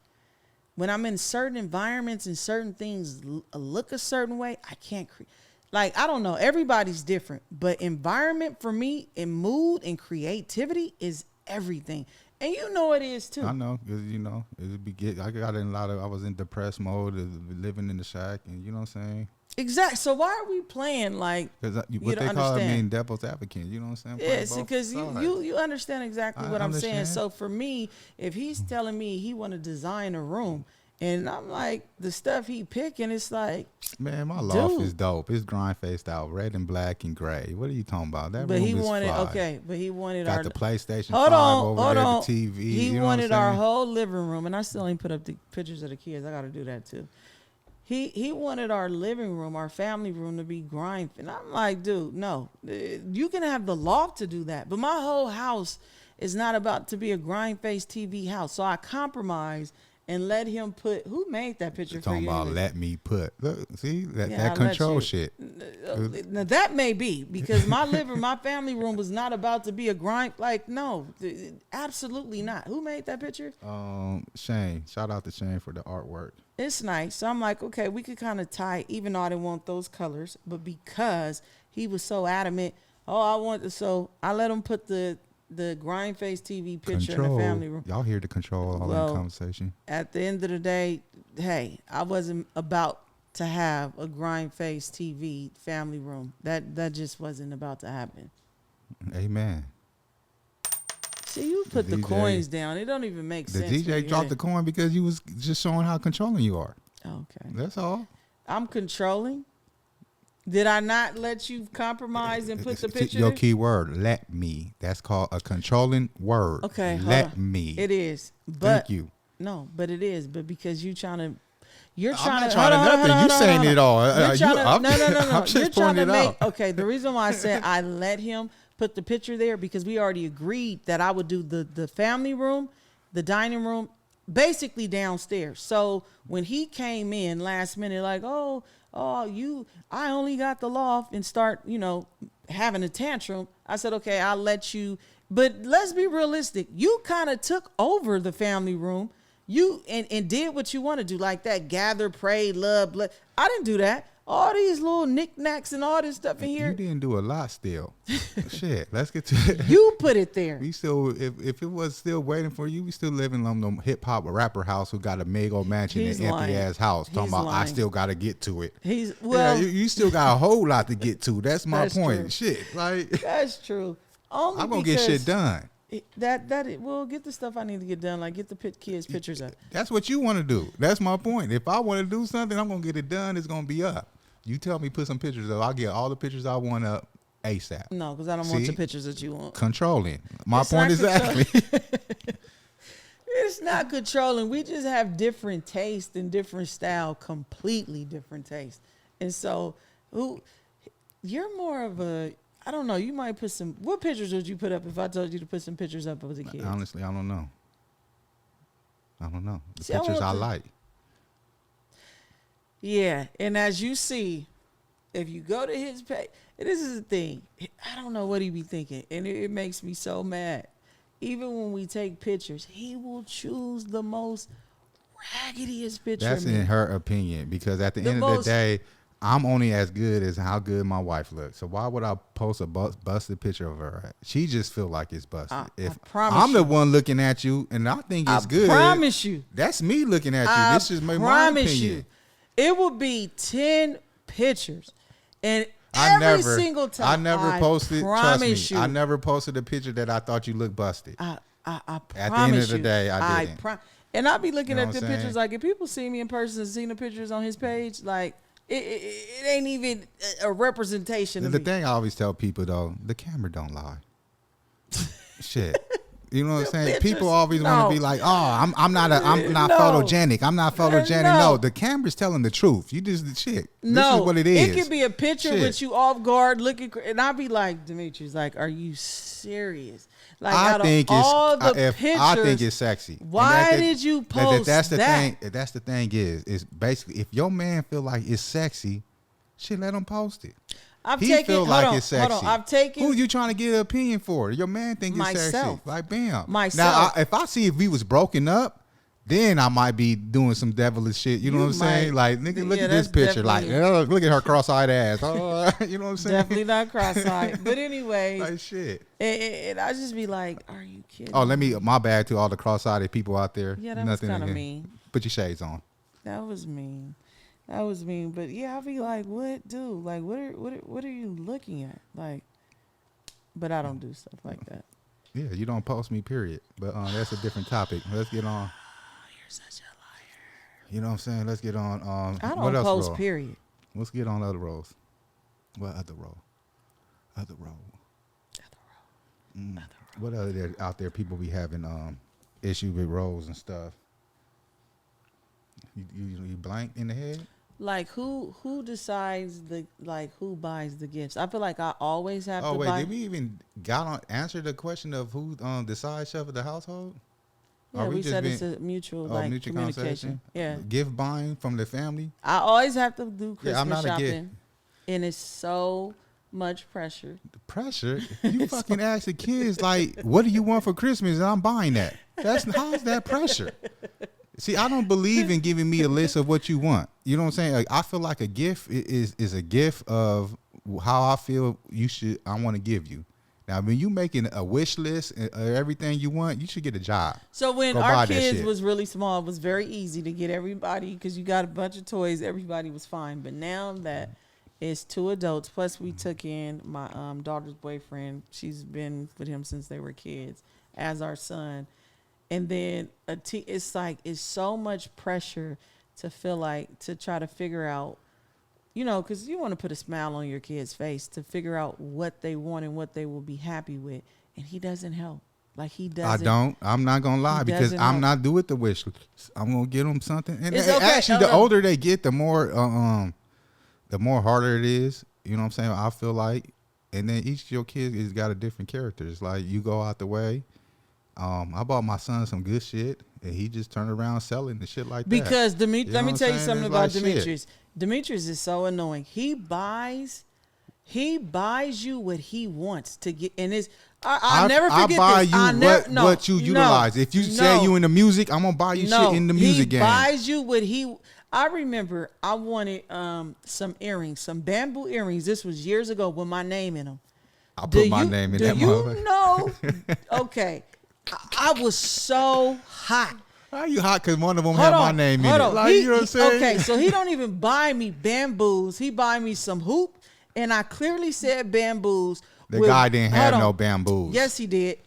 When I'm in certain environments and certain things look a certain way, I can't create. Like, I don't know. Everybody's different. But environment for me and mood and creativity is everything. And you know it is too. I know. Because, I got in I was in depressed mode, living in the shack. And you know what I'm saying? Exactly. So why are we playing like what they call it, devil's advocate? You know what I'm saying? Yes, because you understand exactly what I'm saying. So for me, if he's telling me he want to design a room, and I'm like the stuff he picking, it's like, man, my loft is dope. It's GrindFace style, red and black and gray. What are you talking about? That room is fly. But he wanted got our the PlayStation 5 over there, the TV. He wanted our whole living room, and I still ain't put up the pictures of the kids. I got to do that too. He wanted our living room, our family room to be grind. And I'm like, dude, no. You can have the loft to do that. But my whole house is not about to be a GrindFace TV house. So I compromised and let him put, who made that picture for you? Talking about let me put. Look, see, that control shit. Now that may be, because my family room was not about to be a grind. Like, no, absolutely not. Who made that picture? Shane. Shout out to Shane for the artwork. It's nice. So I'm like, okay, we could kind of tie, even though I didn't want those colors, but because he was so adamant, so I let him put the GrindFace TV picture in the family room. Y'all hear the control all that conversation. At the end of the day, hey, I wasn't about to have a GrindFace TV family room. That just wasn't about to happen. Amen. See, you put the coins down. It don't even make sense. The DJ dropped the coin because you was just showing how controlling you are. Okay. That's all. I'm controlling. Did I not let you compromise and put the picture? Your key word, let me. That's called a controlling word. Okay. Let me. It is. But thank you. No, but it is. But because you're trying to I'm not trying to nothing. You saying it all. No. I'm just pointing it out. Okay, the reason why I said I let him put the picture there, because we already agreed that I would do the family room, the dining room, basically downstairs. So when he came in last minute, like, I only got the loft, and start, having a tantrum, I said, okay, I'll let you. But let's be realistic. You kind of took over the family room. You and did what you want to do, like that, gather, pray, love. I didn't do that. All these little knickknacks and all this stuff in here. You didn't do a lot still. Shit, let's get to it. You put it there. We still, if it was still waiting for you, we still living in the hip hop rapper house who got a Mayo mansion and empty ass house. Talking about I still got to get to it. You still got a whole lot to get to. That's my point. True. Shit, like that's true. I'm gonna get shit done. We'll get the stuff I need to get done, like get the kids' pictures up. That's what you want to do. That's my point. If I want to do something, I'm gonna get it done. It's gonna be up. You tell me put some pictures up, I'll get all the pictures I want up ASAP. No, because I don't want the pictures that you want. Controlling. My point exactly. It's not controlling. We just have different taste and different style, completely different taste. And so, you're more of a, I don't know, you might put some, what pictures would you put up if I told you to put some pictures up of the kids? Honestly, I don't know. The pictures I like. Yeah, and as you see, if you go to his page, this is the thing. I don't know what he be thinking, and it makes me so mad. Even when we take pictures, he will choose the most raggediest picture. That's in her opinion, because at the end of the day, I'm only as good as how good my wife looks. So why would I post a busted picture of her? She just feel like it's busted. If I promise I'm the one looking at you and I think it's good, promise you. That's me looking at you. This is my promise opinion. you. It will be 10 pictures. And every single time. I never posted, trust me, you, I never posted a picture that I thought you looked busted. I promise At the end of the day, I didn't. And I'll be looking You know at the what I'm pictures, like if people see me in person and seen the pictures on his page, like it ain't even a representation of The me. thing I always tell people though, the camera don't lie. Shit. You know what I'm saying? Pictures, People always want to be like, "Oh, I'm not photogenic. I'm not photogenic." No, the camera's telling the truth. You just shit. This is what it is. It could be a picture with you off guard looking, and I'll be like, Dimitrius, like, are you serious? Like, I think pictures, it's sexy. Why did you post that's the that? thing. That's the thing is basically if your man feel like it's sexy, shit, let him post it. It's sexy. Who you trying to get an opinion for? Your man think it's sexy. Like, bam. Myself. Now, if I see if we was broken up, then I might be doing some devilish shit. You know what I'm saying? Like, nigga, look at this picture. Like, look at her cross-eyed ass. Oh, you know what I'm saying? Definitely not cross-eyed. But anyway. Like, shit. And I just be like, are you kidding? Oh, my bad to all the cross-eyed people out there. Yeah, that was kind of mean. Put your shades on. That was mean. But yeah, I'll be like, what, dude? Like, what are you looking at? Like, but I don't do stuff like that. Yeah, you don't post me, period. But that's a different topic. Let's get on. Oh, you're such a liar. You know what I'm saying? Let's get on. I don't what else post, role? period. Let's get on other roles. What other role? Other role. What other out there people be having issue with roles and stuff? You blank in the head? Like who decides who buys the gifts? I feel like I always have to buy. Oh wait, did we even answer the question of who decides stuff of the household? Yeah, we said it's a mutual mutual communication. Yeah, gift buying from the family. I always have to do Christmas shopping, gift. And it's so much pressure. The pressure? You fucking ask the kids like, "What do you want for Christmas?" And I'm buying that. How's that pressure? See, I don't believe in giving me a list of what you want. You know what I'm saying? Like, I feel like a gift is a gift of how I feel I want to give you. Now, when you making a wish list of everything you want, you should get a job. So when our kids was really small, it was very easy to get everybody, because you got a bunch of toys, everybody was fine. But now that it's 2 adults, plus we took in my daughter's boyfriend. She's been with him since they were kids, as our son. And then it's so much pressure to feel like, to try to figure out, because you want to put a smile on your kid's face, to figure out what they want and what they will be happy with. And he doesn't help. Like, he doesn't. I don't. I'm not going to lie, because I'm not doing the wish list. I'm going to get them something. And actually, the older they get, the more harder it is. You know what I'm saying? I feel like. And then each of your kids has got a different character. It's like, you go out the way. I bought my son some good shit, and he just turned around selling the shit like that. Because let me tell you something about Dimitrius. Dimitrius is so annoying. He buys you what he wants to get, and I'll never forget this. I buy you what you utilize. If you say you in the music, I'm gonna buy you shit in the music game. He buys you what he. I remember I wanted some earrings, some bamboo earrings. This was years ago with my name in them. I put my name in that motherfucker. Do you know? Okay. I was so hot. How you hot? Because one of them had my name in it. Like, you know what I'm saying? Okay, so he don't even buy me bamboos. He buy me some hoop, and I clearly said bamboos. The guy didn't have no bamboos. Yes, he did.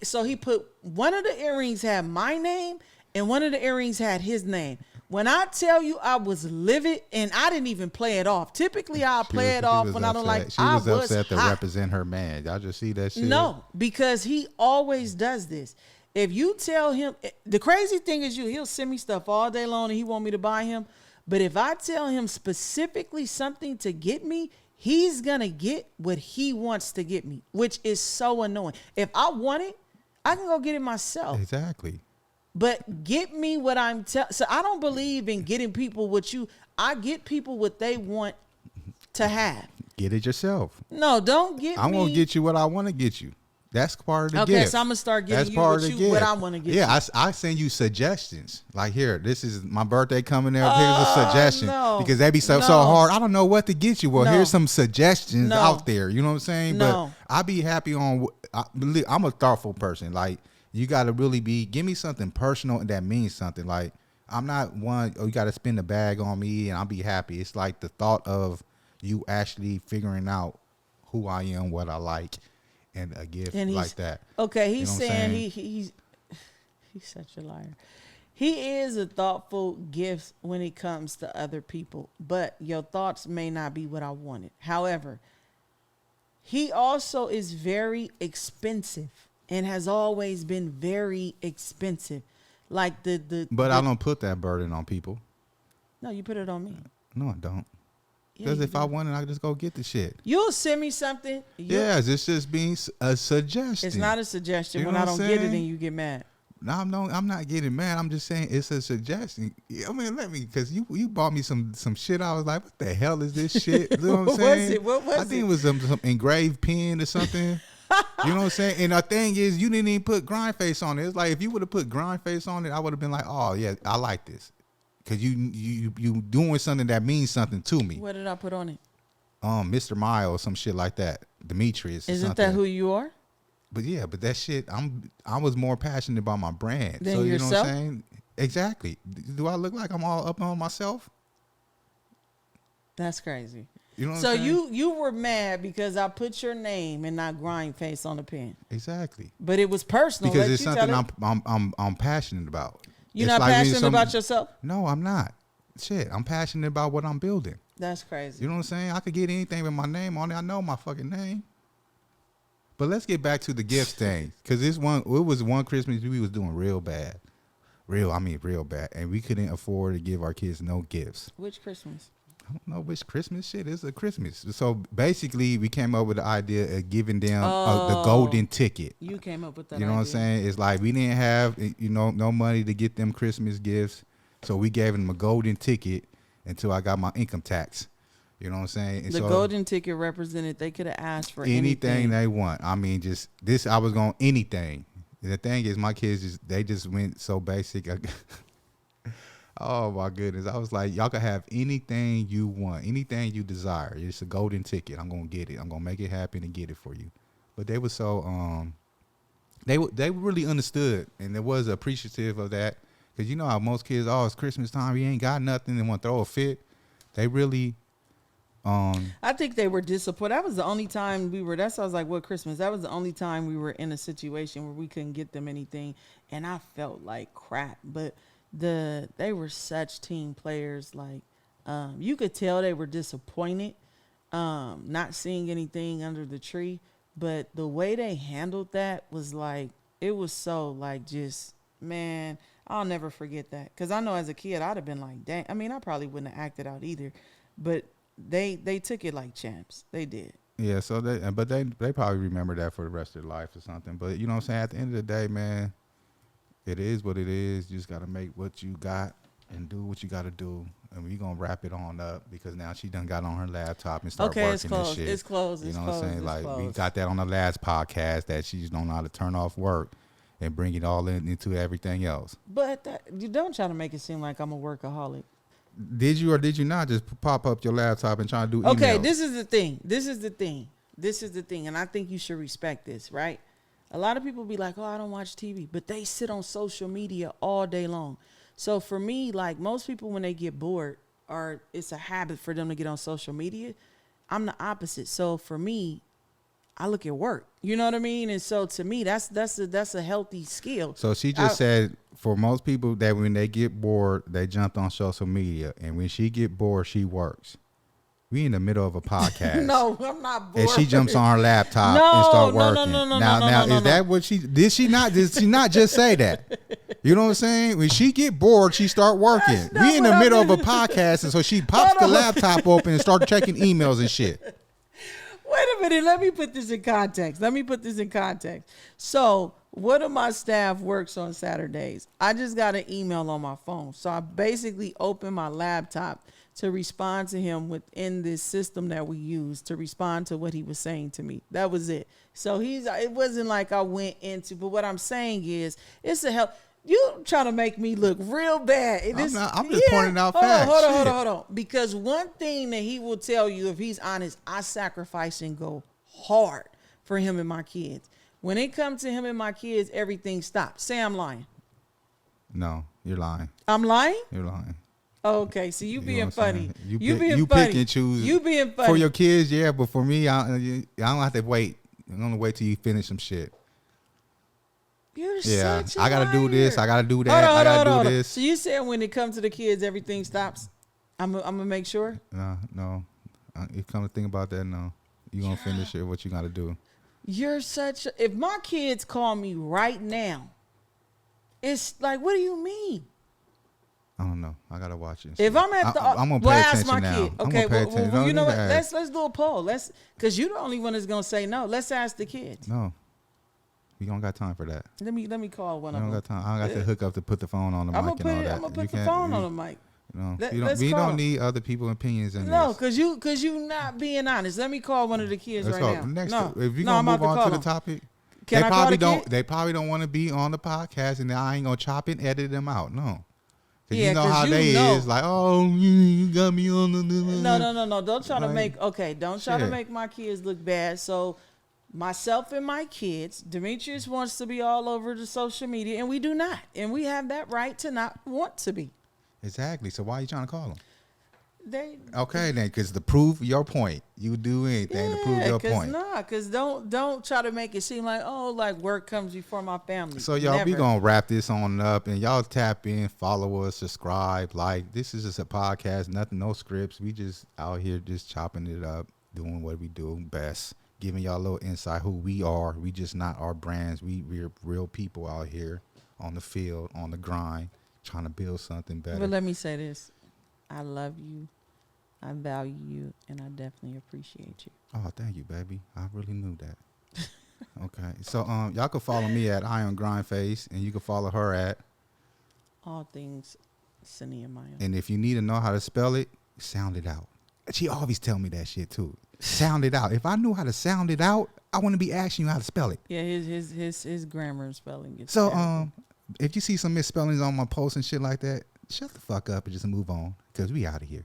So he put, one of the earrings had my name, and one of the earrings had his name. When I tell you I was livid, and I didn't even play it off. Typically, I'll play it off when I don't like. She was upset to represent her man. Y'all just see that shit? No, because he always does this. If you tell him, the crazy thing is he'll send me stuff all day long and he want me to buy him. But if I tell him specifically something to get me, he's going to get what he wants to get me, which is so annoying. If I want it, I can go get it myself. Exactly. But get me what I'm telling. So I don't believe in getting people I get people what they want to have. Get it yourself. No, don't get me. I'm going to get you what I want to get you. That's part of the Okay, gift. so I'm gonna start That's getting part you of the what gift. I want to get. Yeah, you. I send you suggestions. Like, here, this is my birthday coming up. Here's a suggestion. No. Because they be so No. hard. I don't know what to get you. Well, No. here's some suggestions No. out there. You know what I'm saying? No. But I be happy on. I'm a thoughtful person. Like, you got to really give me something personal and that means something. Like, I'm not one, you got to spend the bag on me and I'll be happy. It's like the thought of you actually figuring out who I am, what I like, and a gift And like that. Okay, he's You know what I'm saying he's such a liar. He is a thoughtful gift when it comes to other people, but your thoughts may not be what I wanted. However, he also is very expensive and has always been very expensive. Like But I don't put that burden on people. No, you put it on me. No, I don't. Yeah, Because you if do. I want it, I just go get the shit. You'll send me something. Yes, it's just being a suggestion. It's not a suggestion. You When know I what I'm don't get it, saying? then you get mad. No, I'm not getting mad. I'm just saying it's a suggestion. I mean, because you bought me some shit. I was like, what the hell is this shit? You know what I'm What was saying? it? What was I think it? it was some engraved pen or something. You know what I'm saying? And the thing is, you didn't even put GrindFace on it. It's like if you would have put GrindFace on it, I would have been like, oh yeah, I like this, because you doing something that means something to me. What did I put on it? Mr. Mayo or some shit like that. Dimitrius. Or Isn't something. that who you are? But yeah, but that shit, I was more passionate about my brand. Than so you yourself? know what I'm saying? Exactly. Do I look like I'm all up on myself? That's crazy. You know what So I'm saying? you were mad because I put your name and not GrindFace on the pen, Exactly. but it was personal. Because Let it's you something tell it. I'm passionate about. You're It's not like when passionate about yourself? No, I'm not. Shit, I'm passionate about what I'm building. That's crazy. You know what I'm saying? I could get anything with my name on it. I know my fucking name. But let's get back to the gifts thing, because it was one Christmas we was doing real bad, real bad, and we couldn't afford to give our kids no gifts. Which Christmas? I don't know which Christmas shit is a Christmas. So basically, we came up with the idea of giving them the golden ticket. You came up with that. You know what I'm saying? It's like we didn't have no money to get them Christmas gifts, so we gave them a golden ticket until I got my income tax. You know what I'm saying? And The so golden ticket represented they could have asked for anything they want. I mean, just this. I was going anything. The thing is, my kids they just went so basic. Oh my goodness! I was like, y'all can have anything you want, anything you desire. It's a golden ticket. I'm gonna get it. I'm gonna make it happen and get it for you. But they were so they really understood, and they was appreciative of that, because you know how most kids, oh, it's Christmas time, you ain't got nothing, and want to throw a fit. They really. I think they were disappointed. That was the only time we were. That's why I was like, "What Christmas?" That was the only time we were in a situation where we couldn't get them anything, and I felt like crap. But they were such team players. Like you could tell they were disappointed, not seeing anything under the tree. But the way they handled that was like, it was so like, just, man, I'll never forget that. Because I know as a kid I'd have been like, dang. I mean, I probably wouldn't have acted out either, but they took it like champs. They did. Yeah, so they probably remember that for the rest of their life or something. But you know what I'm saying? At the end of the day, man, it is what it is. You just got to make what you got and do what you got to do. And we're going to wrap it on up, because now she done got on her laptop and started working It's closed. this shit. It's closed. You It's know closed. what I'm saying? It's Like, we closed. got that on the last podcast, that she just don't know how to turn off work and bring it all into everything else. But you don't try to make it seem like I'm a workaholic. Did you or did you not just pop up your laptop and try to do emails? Okay, this is the thing. And I think you should respect this, right? A lot of people be like, oh, I don't watch TV. But they sit on social media all day long. So for me, like most people, when they get bored, or it's a habit for them to get on social media, I'm the opposite. So for me, I look at work. You know what I mean? And so to me, that's a healthy skill. So she just said, for most people, that when they get bored, they jump on social media, and when she get bored, she works. We in the middle of a podcast. No, I'm not bored. And she jumps on her laptop and start working. Now, is that what she did? She not just say that? You know what I'm saying? When she get bored, she start working. We in the middle of a podcast, and so she pops the laptop open and start checking emails and shit. Wait a minute. Let me put this in context. So One of my staff works on Saturdays. I just got an email on my phone. So I basically opened my laptop to respond to him within this system that we use to respond to what he was saying to me. That was it. So it wasn't like I went into, but what I'm saying is it's a help. You trying to make me look real bad. I'm just pointing out facts. Hold on. Because one thing that he will tell you, if he's honest, I sacrifice and go hard for him and my kids. When it comes to him and my kids, everything stops. Say I'm lying. No, you're lying. I'm lying? You're lying. Okay, so you being funny. You being funny. Pick and choose. You being funny. For your kids, yeah, but for me, I don't have to wait. I'm going to wait till you finish some shit. You're such a I got to do this. I got to do that. Hold on, I got to do this. So you said when it comes to the kids, everything stops? I'm going to make sure? No. You come to think about that, no. You're going to finish it, what you got to do. You're if my kids call me right now, it's like, what do you mean? I don't know. I gotta watch it. If I'm at the, I'm gonna pay attention my now. kid. Okay, well, you know what? Let's Let's do a poll. Because you're the only one that's gonna say no. Let's ask the kids. No, we don't got time for that. Let me call one of them. Don't got time. I don't got to hook up to put the phone on the mic and all that. I'm gonna put the phone on the mic. We don't need other people's opinions in this. No, because you not being honest. Let me call one of the kids now. If you're gonna move on to the topic, they probably don't want to be on the podcast, and I ain't gonna chop and edit them out. No. Yeah, you know how they is like, oh, you got me on the. No. Don't try to make Don't try to make my kids look bad. So, myself and my kids, Dimitrius wants to be all over the social media, and we do not, and we have that right to not want to be. Exactly. So why are you trying to call them? Okay then, because to prove your point, you do anything to prove your point. Because don't try to make it seem like work comes before my family. So y'all, we gonna wrap this on up, and y'all tap in, follow us, subscribe, like. This is just a podcast, nothing, no scripts. We just out here just chopping it up, doing what we do best, giving y'all a little insight who we are. We just not our brands. We're real people out here on the field, on the grind, trying to build something better. But let me say this: I love you. I value you, and I definitely appreciate you. Oh, thank you, baby. I really knew that. Okay. So y'all can follow me at GrindFace, and you can follow her at All Things Saniyyah Mayo. And if you need to know how to spell it, sound it out. She always tell me that shit too. Sound it out. If I knew how to sound it out, I wouldn't be asking you how to spell it. Yeah, his grammar and spelling gets so terrible. If you see some misspellings on my posts and shit like that, shut the fuck up and just move on, because we out of here.